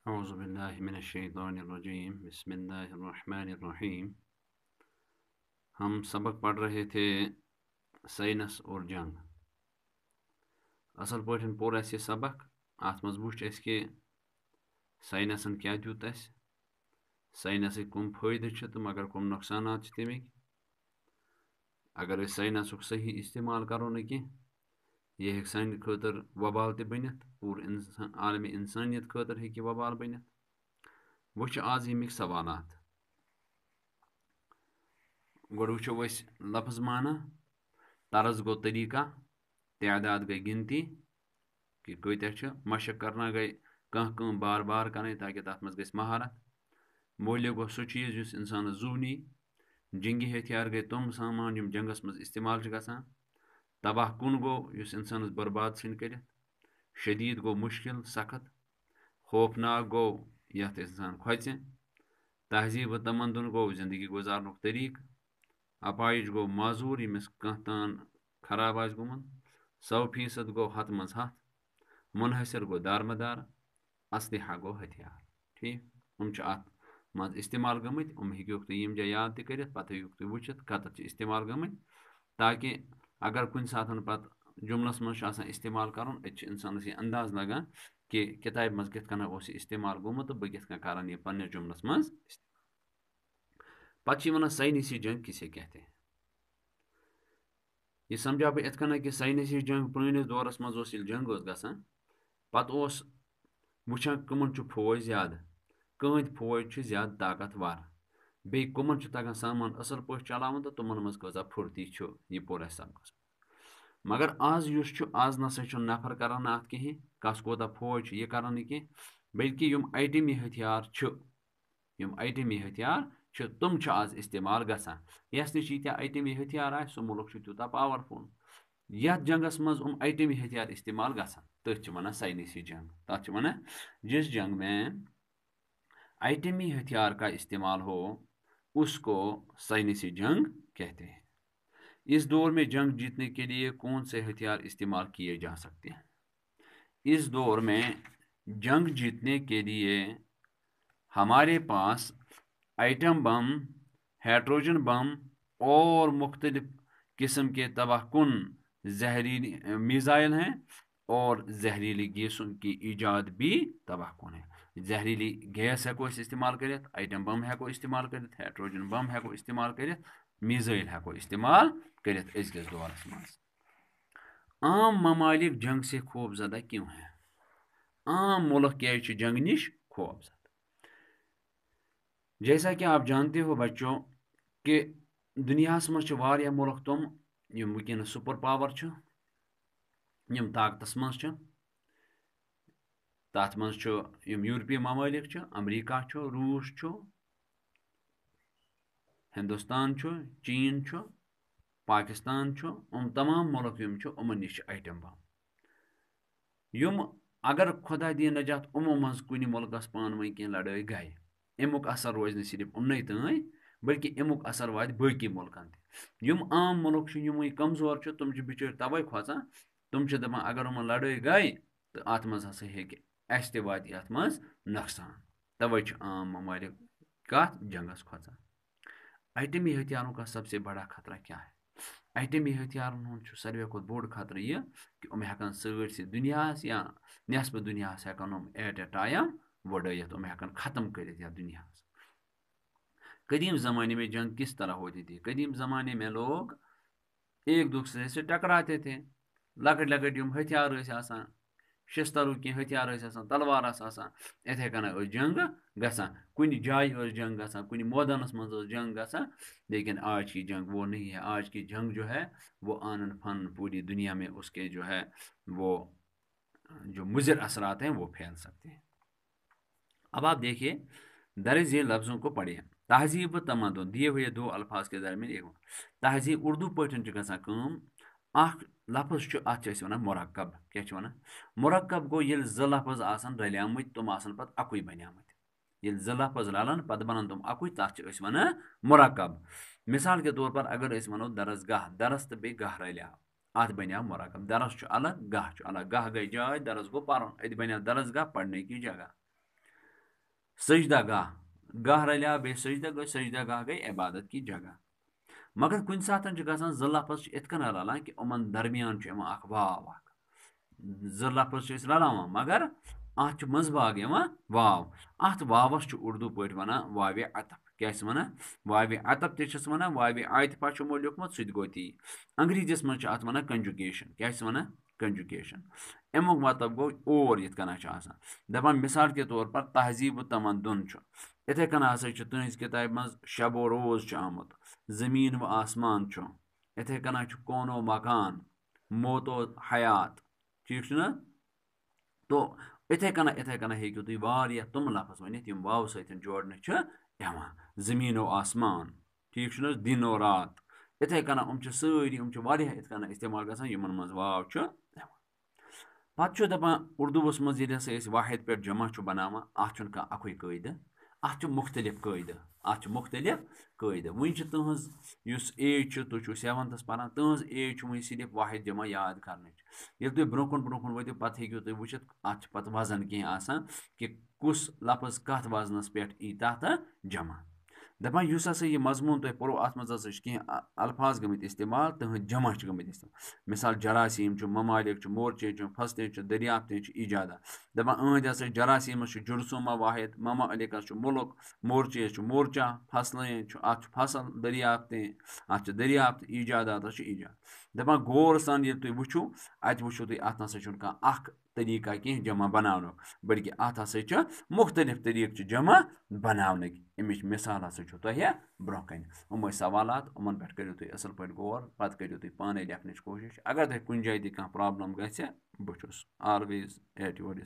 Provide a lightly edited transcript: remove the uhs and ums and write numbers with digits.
औज़ुबिल्लाहिमिनश्शैतानिर्रजीम बिस्मिल्लाहिर्रहमानिर्रहीम। हम सबक पढ़ रहे थे साइनस और जंग। असल पॉइंट पोर अस सबक अत मज वुच अस कि साइनसन क्या दियुत अस, साइनस कम फायदे तो मगर कम नुकसानात तमिक। अगर साइनसुक सही इस्तेमाल करो न कि यह हेक सान खतर वबाल त बनित, पूर आलम इंसानियत खतर हेक वबाल बनित। वुच आज यमिक सवालात। गोड़ वुचो अस लफ्ज माना, तर्ज गो तरीका, तादाद गई गिनती कि कत्या मशक करना गई कम बार बार कर ताकि तथ मज गई महारत। मोलिया गो सह चीज जुस इंसान जू नी। जंगी हथियार गई तुम सामान यम जंगस मज इस्तेमाल गसान। तबाह कुन गो युस इंसान बर्बाद सन कर। शदीद गो मुश्किल सख्त। खौफनाक गो यथ इंसान खोच। तहजीब तमदन गो जिंदगी गुजारनुक तरीक। अपाइज गो माजूर यमिस कह तान खराब आस गुमन। 100% गो हथ मज हथ। मुनहसर गो दारमदार। असलिहा गो हथियार। ठीक अत मज इस्तेमाल गमत हेकोक तुम यम जाय याद कर पत हेकोक तुम वुचित कत इस्तेमाल गमत, ताकि अगर कुन सात पत जुमलस मज इस्तेमाल कर इंसान यह अंदाज लगान कि किताब मज कित इस्तेमाल गोमुत तो बह कित कर यह पन्नस जुमलस मज। पत वन साइनसी जंग किसे कहते हैं। यह समझा बह इत कि साइनसी जंग पुरानिस दौरस मज जंग गसान पत वुचान कमन फौज ज्यादा, कहद फौज ज्यादा ताकतवर, बे कमन तगान सामान असल पे चलावन तो तुमन मज कजा फुर्ती यह पोर सबक। मगर आज नसा नफर करान अत कहें कस कोता फौज यह करान कह, बल्कि यम आइटमी हथियार यम आइटमी हथियार तुम आज इस्तेमाल गसान। यस नश आइटमी हथियार आ सह मुल्क तूता पावरफुल। यथ जंगस मज आइटमी हथियार इस्तेमाल गसान तथ वन साइनसी जंग। तथ वन जिस जंग में आइटमी हथियार का इस्तेमाल हो उसको साइनसी जंग कहते हैं। इस दौर में जंग जीतने के लिए कौन से हथियार इस्तेमाल किए जा सकते हैं। इस दौर में जंग जीतने के लिए हमारे पास आइटम बम, हाइड्रोजन बम और मुख्तलिफ किस्म के तबाहकुन जहरीली मिसाइल हैं, और जहरीली गैसों की ईजाद भी तबाहकुन है। जहरीली गैस हेको इस्तेमाल कर, आइटम बम हेको इस्तेमाल कर, हाइड्रोजन बम हेको इस्तेमाल कर, मिसाइल हेको इस्तेमाल कर अजकिस दौरस मज। आम ममालिक जंग से खौफजदा क्यों है। आम मुल्क क्या जंग निश खौफजदा। जैसा कि आप जानते हो बच्चों कि दुनियास मज मुल्क तुम यम वुकन सुपर पावर यम ताकतस मज तथ मज यम यूरोपीय ममालिक अमरीका रूस हिंदुस्तान चीन पाकिस्तान तमाम मुल्क यम उमन निश आइटम बम यम अगर खुदा दी नजात उमो मज कुन मुल्कस पान वन कह लड़ाई गए, अमुक असर रोज न सिर्फ उमन तान बल्कि अमुक असर वात बाकी मुल्कन तह। यम आम मुल्क यम कमजोर तुम बिचार तवे खोचान, तुम दपान अगर उमन लड़ाई गए तो अत मज हसा अस तह वात अत मज नुकसान। तवे आम ममालिक कत जंगस खोचान। आइटमी हथियारों का सबसे बड़ा खतरा क्या है। आइटमी हथियारों हूँ सारे खुद बोड़ खतर यह कि हम हेकान सर दुनियास या नेसफ दुनियास हेकान एट ए टाइम वड़ित, हेकान खत्म कर दुनिया। कदीम ज़माने में जंग किस तरह होती थी। कदीम ज़माने में लोग एक दूसरे से टकराते थे। लकट लकट हथियार आसान, शस्तर की हथियार तलवार इथे कन जंग गसान, कुन जाय जंग गसान, कुन मैदानस मज जंग गसान। लेकिन आज की जंग वो नहीं है। आज की जंग जो है वो आनन फन पूरी दुनिया में उसके जो है वो जो मुज़िर असरात हैं वो फैल सकते हैं। अब आप देखिए दर्ज ये लफ्ज़ों को पढ़िए। तहजीब तमदन दिए हुए दो अल्फाज के दरमियान एक तहजीब उर्दू पठन गम लफ्ज अत वन मुरक्कब। क्या वन मुरक्कब गो ये ज लफ्ज आसन रलियामत तुम आसन पत अकुई बनियामत। ये ज लफ्ज रलन पत बनन तुम अकुई तथ वन मुरक्कब। मिसाल के तौर पर अगर वनो दरसगाह, दरस तो बे गाह रलियाव अत बनियाव मुरक्कब। दरस अलग गाह अलग, गाह गई जाय, दरस गो पर, अत बनियाव दरसगाह पढ़ने की जगह। सजदा गाह रलिया बे सजदा गाह गई इबादत की जगह मगर कुछ सात गसान ज लफ्ज इत कन रलान कि उमन दरमियान वाव लफ्ज रलावान मगर अत मजबाग वाव अत वावस उर्दू पे वनान वाव अतफ क्या वनान वाव अतफ तस वनान वाव आतिफा यमो लिखमुत सह गो ती अंग्रेजीस मज अत वनान कंजुगेशन क्या वनान कंजुगेशन अमुक मतलब गो और ये दपान मिसाल के तौर पर तहजीब तमदन इथे कन हसा तुज किताब मज शब रोज आमुत ज़मीन व आसमान इथे कन कौनो मकान मोतो हयात ठीक ना तो इथे कन हेकु तुम वारिया तुम लफ्ज वन यम वाव सत जोड़ने ज़मीन व आसमान ठीक ना दिन और रात इथे कन सारी वारिया इत कन इस्तेमाल गसान यमन मज वाव पे दपान उर्दूस मज वाहिद पे जमा बनावान अत अकुई कायद अत मुख्तलिफ कायद वन तुज एज तुम 7th पान तुज एज वो सिर्फ वाहिद जमा याद कर तुम ब्रोकन वो पे हेकू तुम वुचित अत पे वजन कह कि कुस लफ्ज कत वजनस पे यी तथ जमा दपान युस हसा यह मजमून तुम पो अत मज कह अल्फाज गमित इस्तेमाल तहद जमा गमित इस्तेमाल मिसाल जरासीम ममालिक मोर्चे फस्ते दरियाफ्ते ईजादा दपान हसा जरासीम जुरसुमा वाहिद ममालिकस मुल्क मोर्चे मोर्चा फसल अत फसल दरियाफ्ते अत दरियाफ्त ईजादात ईजाद दपान गौर सान ये तुम वो अत वो तुम अत ना तरीका कह जमा बनान बल्कि अत हसा मुख्तलिफ तरीक जमा बनान अमिच मिसाल हसा तुह ब्रोह कन हम सवालात उमन पे करो तुम असल पे गौर पत करो तुम पाने लेखन कोशिश अगर तुम कुछ जाए कह प्रॉब्लम गि बहुत ऑलवेज एट योर